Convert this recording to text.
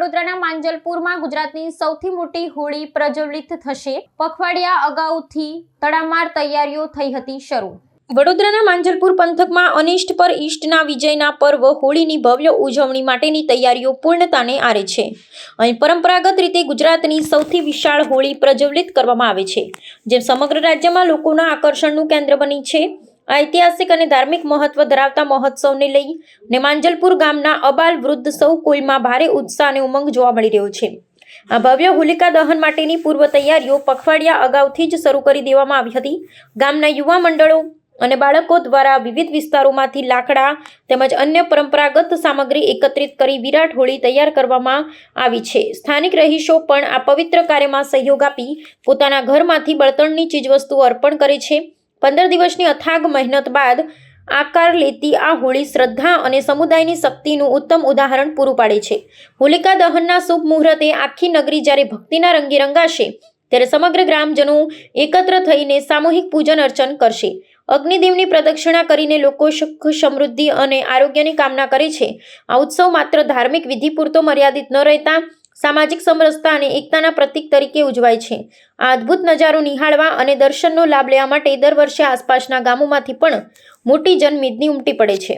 વડોદરાના માંજલપુરમાં ગુજરાતની સૌથી મોટી હોળી પ્રજ્વલિત થશે। પખવાડિયા અગાઉથી તડામાર તૈયારીઓ થઈ હતી શરૂ। વડોદરાના માંજલપુર પંથકમાં અનિષ્ટ પર ઈષ્ટના વિજયના પર્વ હોળીની ભવ્ય ઉજવણી માટેની તૈયારીઓ પૂર્ણતાને આરે છે। અહીં પરંપરાગત રીતે ગુજરાતની સૌથી વિશાળ હોળી પ્રજ્વલિત કરવામાં આવે છે, જે સમગ્ર રાજ્યમાં લોકોના આકર્ષણનું કેન્દ્ર બની છે। આ ઐતિહાસિક અને ધાર્મિક મહત્વ ધરાવતા મહોત્સવને લઈને માંજલપુર ગામના અબાલ વૃદ્ધ સૌ કોઈમાં ભારે ઉત્સાહ અને ઉમંગ જોવા મળી રહ્યો છે। આ ભવ્ય હોલિકા દહન માટેની પૂર્વ તૈયારીઓ પખવાડિયા અગાઉથી જ શરૂ કરી દેવામાં આવી હતી। ગામના યુવા મંડળો અને બાળકો દ્વારા વિવિધ વિસ્તારોમાંથી લાકડા તેમજ અન્ય પરંપરાગત સામગ્રી એકત્રિત કરી વિરાટ હોળી તૈયાર કરવામાં આવી છે। સ્થાનિક રહીશો પણ આ પવિત્ર કાર્યમાં સહયોગ આપી પોતાના ઘરમાંથી બળતણની ચીજવસ્તુઓ અર્પણ કરે છે। 15 દિવસની અથાગ મહેનત બાદ આકાર લેતી આ હોળી શ્રદ્ધા અને સમુદાયની શક્તિનું ઉત્તમ ઉદાહરણ પૂરું પાડે છે। હોલિકા દહનના શુભ મુહૂર્તે આખી નગરી જ્યારે ભક્તિના રંગે રંગાશે, ત્યારે સમગ્ર ગ્રામજનો એકત્ર થઈને સામૂહિક પૂજન અર્ચન કરશે। અગ્નિદેવની પ્રદક્ષિણા કરીને લોકો સુખ સમૃદ્ધિ અને આરોગ્યની કામના કરે છે। આ ઉત્સવ માત્ર ધાર્મિક વિધિ પૂરતો મર્યાદિત ન રહેતા સામાજિક સમરસતા અને એકતાના પ્રતીક તરીકે ઉજવાય છે। આ અદ્ભુત નજારો નિહાળવા અને દર્શનનો લાભ લેવા માટે દર વર્ષે આસપાસના ગામોમાંથી પણ મોટી જનમેદની ઉમટી પડે છે।